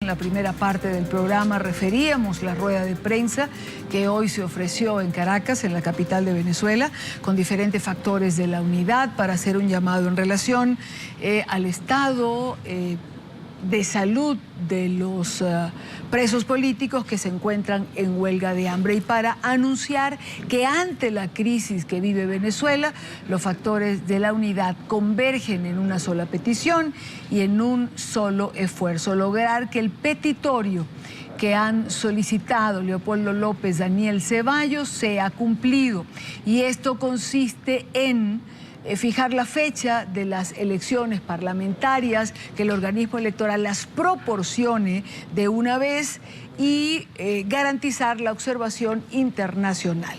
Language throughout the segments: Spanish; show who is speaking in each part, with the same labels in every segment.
Speaker 1: la primera parte del programa referíamos la rueda de prensa que hoy se ofreció en Caracas, en la capital de Venezuela, con diferentes factores de la unidad para hacer un llamado en relación al estado de salud de los presos políticos que se encuentran en huelga de hambre y para anunciar que ante la crisis que vive Venezuela, los factores de la unidad convergen en una sola petición y en un solo esfuerzo, lograr que el petitorio que han solicitado Leopoldo López, Daniel Ceballos, sea cumplido. Y esto consiste en fijar la fecha de las elecciones parlamentarias, que el organismo electoral las proporcione de una vez y garantizar la observación internacional.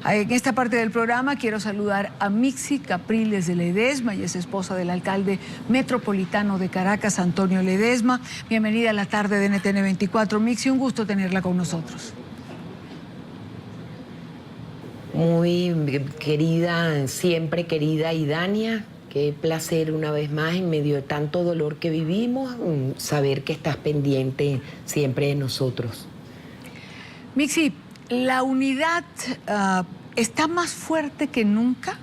Speaker 1: En esta parte del programa quiero saludar a Mixi Capriles de Ledesma, y es esposa del alcalde metropolitano de Caracas, Antonio Ledesma. Bienvenida a la tarde de NTN 24. Mixi, un gusto tenerla con nosotros.
Speaker 2: Muy querida, siempre querida Idania, qué placer una vez más en medio de tanto dolor que vivimos, saber que estás pendiente siempre de nosotros.
Speaker 1: Mixi, la unidad está más fuerte que nunca,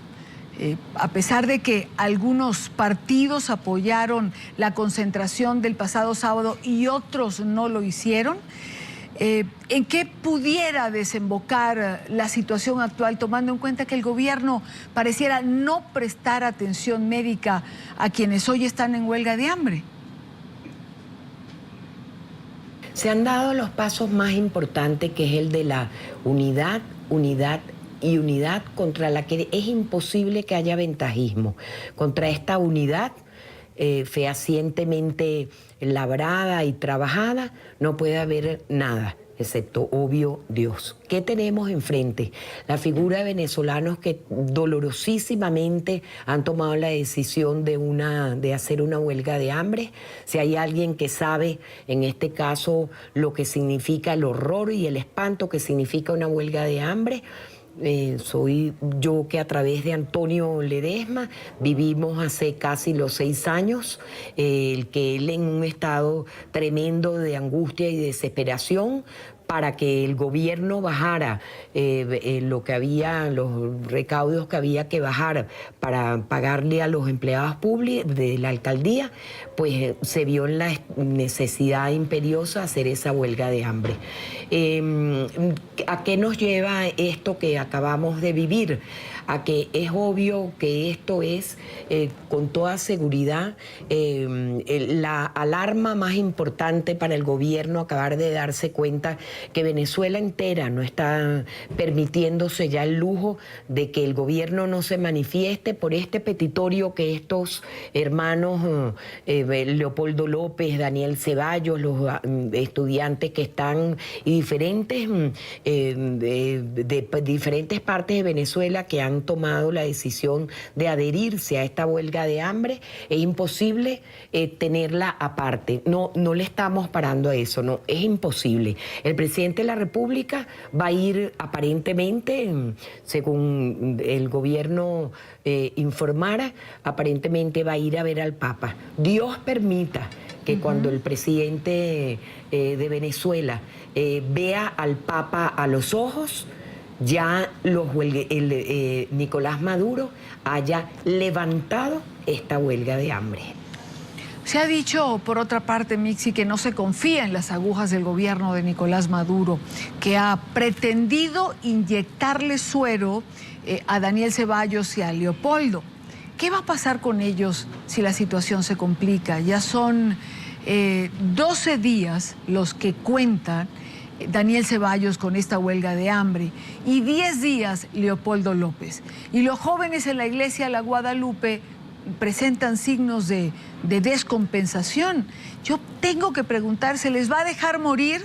Speaker 1: a pesar de que algunos partidos apoyaron la concentración del pasado sábado y otros no lo hicieron. ¿En qué pudiera desembocar la situación actual, tomando en cuenta que el gobierno pareciera no prestar atención médica a quienes hoy están en huelga de hambre?
Speaker 2: Se han dado los pasos más importantes, que es el de la unidad contra la que es imposible que haya ventajismo. Contra esta unidad fehacientemente labrada y trabajada, no puede haber nada, excepto, obvio, Dios. ¿Qué tenemos enfrente? La figura de venezolanos que dolorosísimamente han tomado la decisión de hacer una huelga de hambre. Si hay alguien que sabe, en este caso, lo que significa el horror y el espanto que significa una huelga de hambre, soy yo, que a través de Antonio Ledesma vivimos hace casi los 6 años, que él, en un estado tremendo de angustia y desesperación, para que el gobierno bajara lo que había, los recaudos que había que bajar para pagarle a los empleados públicos de la alcaldía, pues se vio en la necesidad imperiosa hacer esa huelga de hambre. ¿A qué nos lleva esto que acabamos de vivir? A que es obvio que esto es, con toda seguridad, la alarma más importante para el gobierno, acabar de darse cuenta que Venezuela entera no está permitiéndose ya el lujo de que el gobierno no se manifieste por este petitorio que estos hermanos Leopoldo López, Daniel Ceballos, los estudiantes que están, y diferentes de diferentes partes de Venezuela que han tomado la decisión de adherirse a esta huelga de hambre. Es imposible tenerla aparte. No le estamos parando a eso, no, es imposible. El presidente de la República va a ir, aparentemente, según el gobierno informara, aparentemente va a ir a ver al Papa. Dios permita que cuando el presidente de Venezuela vea al Papa a los ojos, ya Nicolás Maduro haya levantado esta huelga de hambre.
Speaker 1: Se ha dicho, por otra parte, Mixi, que no se confía en las agujas del gobierno de Nicolás Maduro, que ha pretendido inyectarle suero a Daniel Ceballos y a Leopoldo. ¿Qué va a pasar con ellos si la situación se complica? Ya son 12 días los que cuentan Daniel Ceballos con esta huelga de hambre y 10 días Leopoldo López. Y los jóvenes en la iglesia La Guadalupe presentan signos de descompensación. Yo tengo que preguntar, ¿se les va a dejar morir?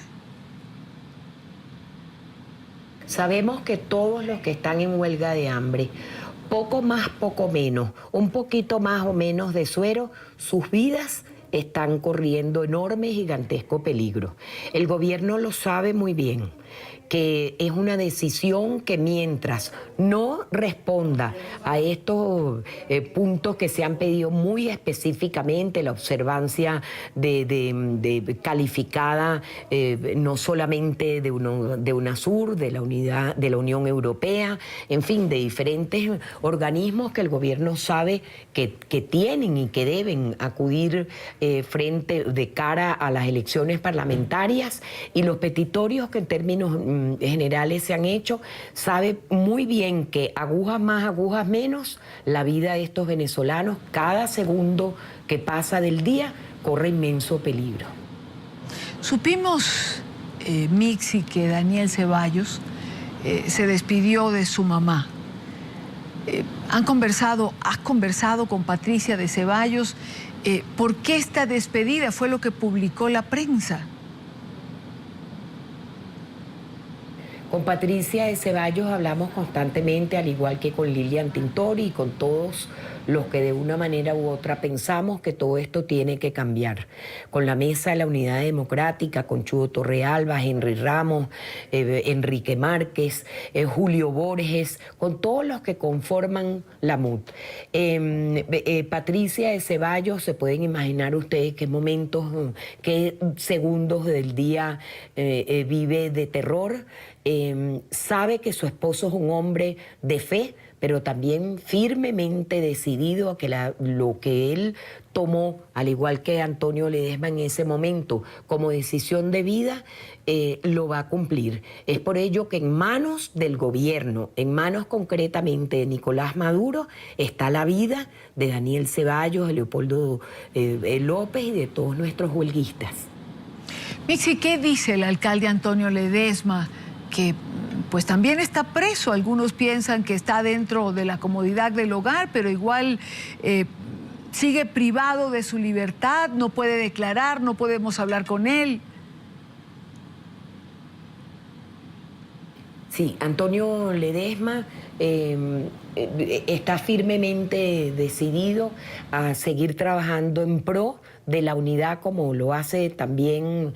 Speaker 2: Sabemos que todos los que están en huelga de hambre, poco más, poco menos, un poquito más o menos de suero, sus vidas están corriendo enorme, gigantesco peligro. El gobierno lo sabe muy bien. que es una decisión que mientras no responda a estos puntos que se han pedido muy específicamente, la observancia de calificada no solamente de UNASUR, de la unidad de la Unión Europea, en fin, de diferentes organismos que el gobierno sabe que tienen y que deben acudir frente de cara a las elecciones parlamentarias, y los petitorios que en términos generales se han hecho, sabe muy bien que agujas más, agujas menos, la vida de estos venezolanos, cada segundo que pasa del día, corre inmenso peligro.
Speaker 1: Supimos, Mixi, que Daniel Ceballos se despidió de su mamá. ¿Has conversado con Patricia de Ceballos? ¿Por qué esta despedida? Fue lo que publicó la prensa.
Speaker 2: Con Patricia de Ceballos hablamos constantemente, al igual que con Lilian Tintori y con todos los que de una manera u otra pensamos que todo esto tiene que cambiar. Con la Mesa de la Unidad Democrática, con Chudo Torrealba, Henry Ramos, Enrique Márquez, Julio Borges, con todos los que conforman la MUD. Patricia de Ceballos, se pueden imaginar ustedes qué momentos, qué segundos del día vive de terror. Sabe que su esposo es un hombre de fe, pero también firmemente decidido a que lo que él tomó, al igual que Antonio Ledesma en ese momento, como decisión de vida, lo va a cumplir. Es por ello que en manos del gobierno, en manos concretamente de Nicolás Maduro, está la vida de Daniel Ceballos, de Leopoldo López y de todos nuestros huelguistas.
Speaker 1: Mixi, ¿qué dice el alcalde Antonio Ledesma? Que pues también está preso. Algunos piensan que está dentro de la comodidad del hogar, pero igual sigue privado de su libertad, no puede declarar, no podemos hablar con él.
Speaker 2: Sí, Antonio Ledesma está firmemente decidido a seguir trabajando en pro de la unidad, como lo hace también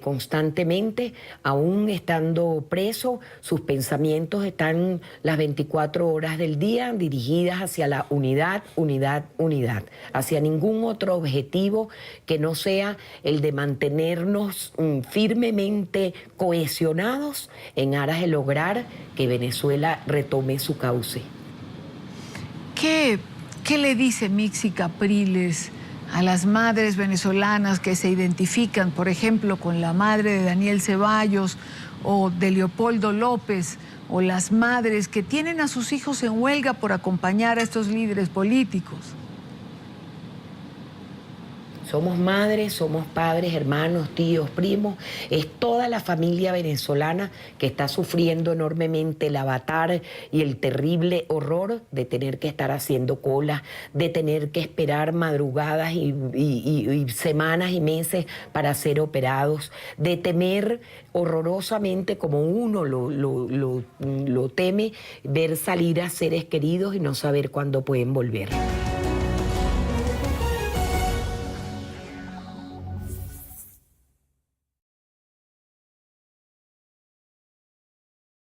Speaker 2: constantemente, aún estando preso. Sus pensamientos están las 24 horas del día dirigidas hacia la unidad, unidad, unidad, hacia ningún otro objetivo que no sea el de mantenernos firmemente cohesionados en aras de lograr que Venezuela retome su cauce.
Speaker 1: ¿Qué le dice Mixi Capriles a las madres venezolanas que se identifican, por ejemplo, con la madre de Daniel Ceballos o de Leopoldo López, o las madres que tienen a sus hijos en huelga por acompañar a estos líderes políticos?
Speaker 2: Somos madres, somos padres, hermanos, tíos, primos. Es toda la familia venezolana que está sufriendo enormemente el avatar y el terrible horror de tener que estar haciendo cola, de tener que esperar madrugadas y semanas y meses para ser operados, de temer horrorosamente, como uno lo teme, ver salir a seres queridos y no saber cuándo pueden volver.